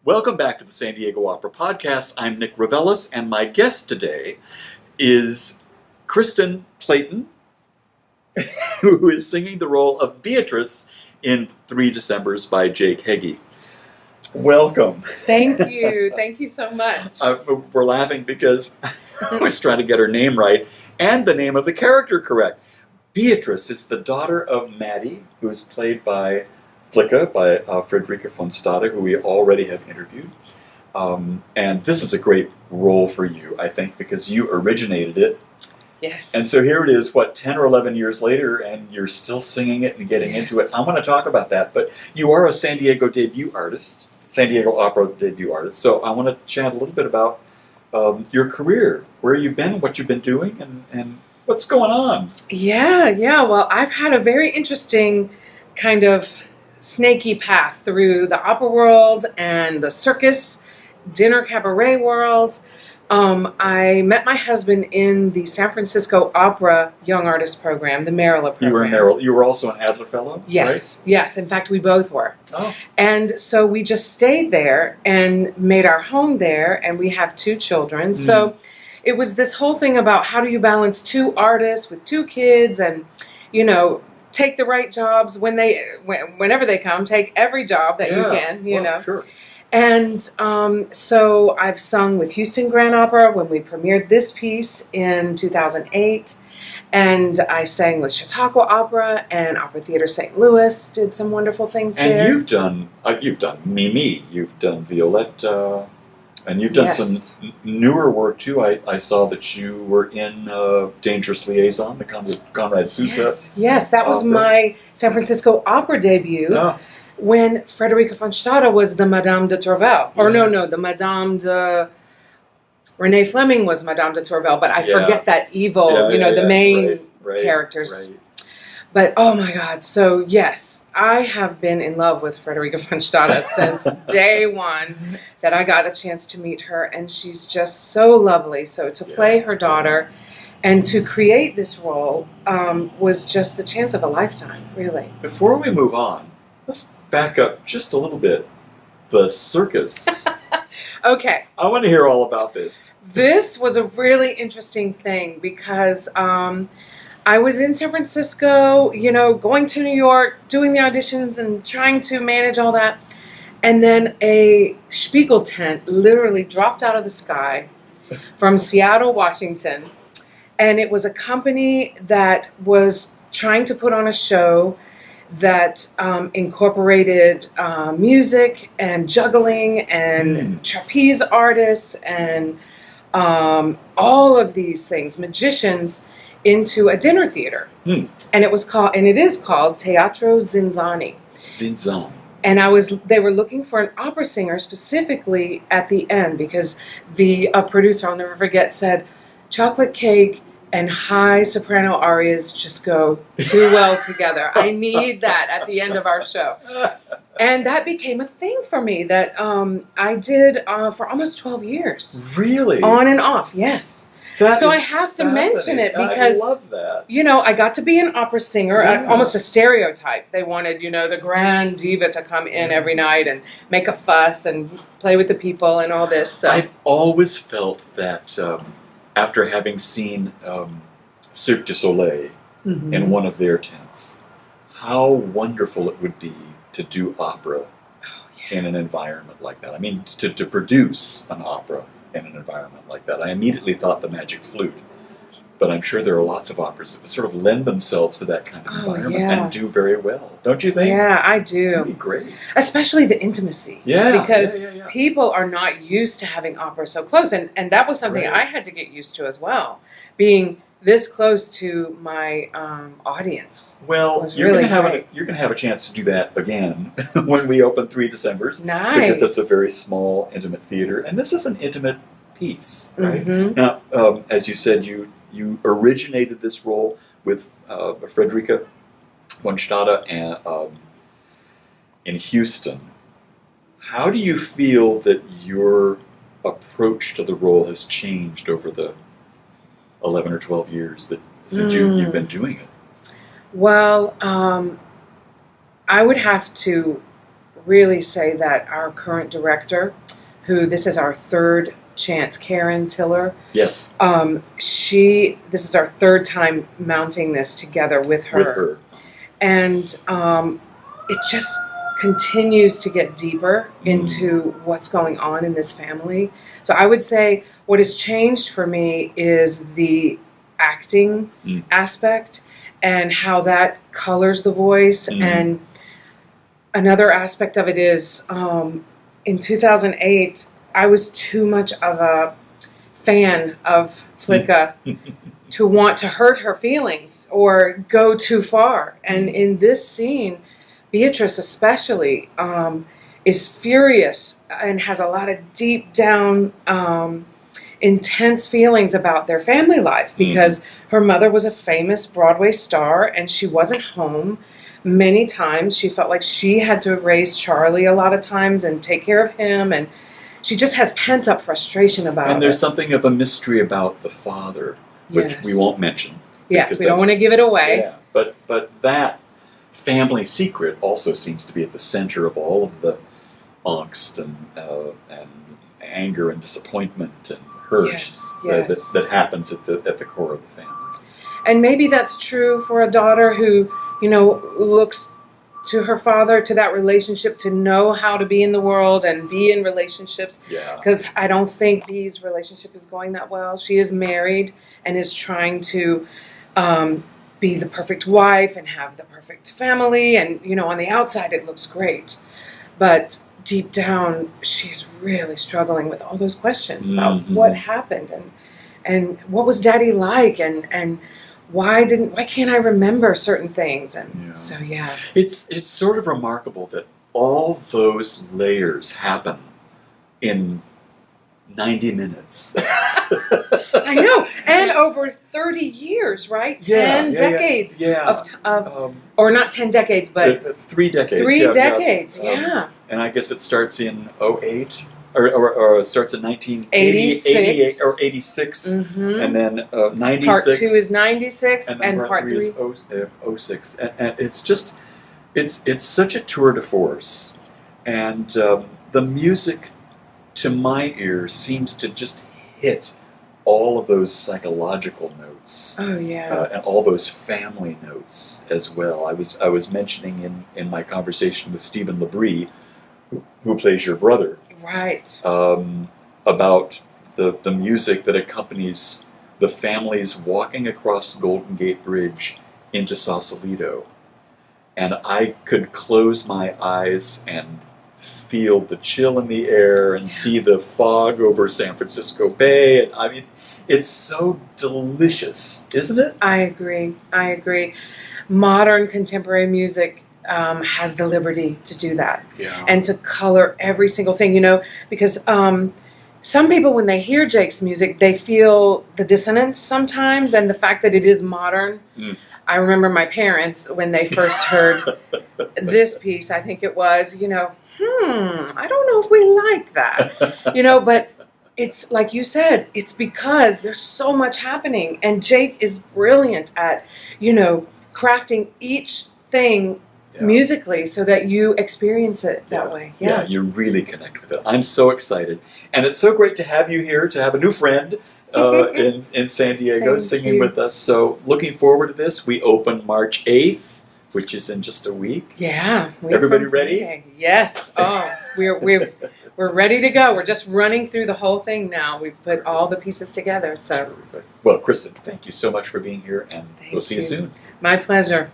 Welcome back to the San Diego Opera Podcast. I'm Nick Reveles, and my guest today is Kristin Clayton, who is singing the role of Beatrice in 3 Decembers by Jake Heggie. Welcome. Thank you. Thank you so much. We're laughing because I was trying to get her name right and the name of the character correct. Beatrice is the daughter of Maddy, who is played by Flicka, by Frederica von Stade, who we already have interviewed. And this is a great role for you, I think, because you originated it. Yes. And so here it is, 10 or 11 years later, and you're still singing it and getting into it. I want to talk about that, but you are a San Diego debut artist, San Diego Opera debut artist, so I want to chat a little bit about your career, where you've been, what you've been doing, and what's going on. Yeah. Well, I've had a very interesting kind of snaky path through the opera world and the circus, dinner cabaret world. I met my husband in the San Francisco Opera Young Artist Program, the Merrill program. You were in Merrill. You were also an Adler Fellow? Yes, right? Yes. In fact, we both were. Oh. And so we just stayed there and made our home there, and we have 2 children. So it was this whole thing about how do you balance 2 artists with 2 kids and, take the right jobs whenever they come, take every job that you can, you know. Sure. And so I've sung with Houston Grand Opera when we premiered this piece in 2008. And I sang with Chautauqua Opera and Opera Theater St. Louis, did some wonderful things there. And you've done Mimi, you've done Violetta, and you've done some newer work too. I saw that you were in Dangerous Liaison, the Conrad Sousa. Yes, that was my San Francisco Opera debut. When Frederica von Stade was the Madame de Tourvel. Or no, the Madame de... Renee Fleming was Madame de Tourvel, but I forget that evil, the main characters. Right. But, oh my God, so yes, I have been in love with Frederica von Stade since day one that I got a chance to meet her, and she's just so lovely. So to play her daughter and to create this role was just the chance of a lifetime, really. Before we move on, let's back up just a little bit. The circus. Okay. I want to hear all about this. This was a really interesting thing because I was in San Francisco, going to New York, doing the auditions and trying to manage all that. And then a Spiegel tent literally dropped out of the sky from Seattle, Washington. And it was a company that was trying to put on a show that incorporated music and juggling and trapeze artists and all of these things, magicians, into a dinner theater. And it is called Teatro Zinzani. Zinzani. And they were looking for an opera singer specifically at the end because the producer, I'll never forget, said, chocolate cake and high soprano arias just go too well together. I need that at the end of our show. And that became a thing for me that I did for almost 12 years. Really? On and off, yes. So I have to mention it because, I love that. I got to be an opera singer, almost a stereotype. They wanted, the grand diva to come in every night and make a fuss and play with the people and all this. So. I've always felt that after having seen Cirque du Soleil in one of their tents, how wonderful it would be to do opera in an environment like that. I mean, to produce an opera in an environment like that. I immediately thought the Magic Flute, but I'm sure there are lots of operas that sort of lend themselves to that kind of environment and do very well. Don't you think? Yeah, I do. That'd be great. Especially the intimacy. Yeah. Because people are not used to having opera so close. And that was something I had to get used to as well. Being this close to my audience. Well, you're going to have a chance to do that again when we open 3 Decembers. Nice. Because it's a very small, intimate theater. And this is an intimate piece, right? Now, as you said, you originated this role with Frederica von Stade in Houston. How do you feel that your approach to the role has changed over the 11 or 12 years since you've been doing it? Well, I would have to really say that our current director, who this is our third chance, Karen Tiller. Yes. This is our third time mounting this together with her. With her. And it just continues to get deeper into what's going on in this family. So I would say what has changed for me is the acting aspect and how that colors the voice. And another aspect of it is in 2008, I was too much of a fan of Flicka to want to hurt her feelings or go too far. And in this scene, Beatrice especially is furious and has a lot of deep down intense feelings about their family life because her mother was a famous Broadway star and she wasn't home many times. She felt like she had to raise Charlie a lot of times and take care of him, and she just has pent up frustration about it. And there's something of a mystery about the father, which we won't mention. Yes, we don't want to give it away. Yeah, but that family secret also seems to be at the center of all of the angst and anger and disappointment and hurt that happens at the core of the family. And maybe that's true for a daughter who, looks to her father, to that relationship, to know how to be in the world and be in relationships. Yeah. Because I don't think Bee's relationship is going that well. She is married and is trying to be the perfect wife and have the perfect family. And, on the outside it looks great. But deep down, she's really struggling with all those questions about what happened and what was Daddy like and why can't I remember certain things? And it's sort of remarkable that all those layers happen in 90 minutes. I know, and over 30 years, right? 10 decades of or not 10 decades, but 3 decades. 3 decades, And I guess it starts in 08, or starts in 1988 or 86, and then 96. Part 2 is 96, and part 3 is 06. And it's just, it's such a tour de force. And the music, to my ear, seems to just hit all of those psychological notes. Oh, yeah. And all those family notes as well. I was mentioning in my conversation with Stephen Labrie, who plays your brother, right, about the music that accompanies the families walking across Golden Gate Bridge into Sausalito. And I could close my eyes and feel the chill in the air and see the fog over San Francisco Bay. And I mean, it's so delicious, isn't it? I agree. Modern contemporary music has the liberty to do that and to color every single thing, because some people, when they hear Jake's music, they feel the dissonance sometimes and the fact that it is modern. I remember my parents, when they first heard this piece, I think it was, I don't know if we like that, but it's like you said, it's because there's so much happening, and Jake is brilliant at, crafting each thing musically so that you experience it that way. Yeah, you really connect with it. I'm so excited. And it's so great to have you here, to have a new friend in San Diego singing with us. So looking forward to this. We open March 8th. Which is in just a week. Yeah. Everybody ready? Yes. Oh, we're ready to go. We're just running through the whole thing now. We've put all the pieces together. So, well, Kristin, thank you so much for being here, and we'll see you soon. My pleasure.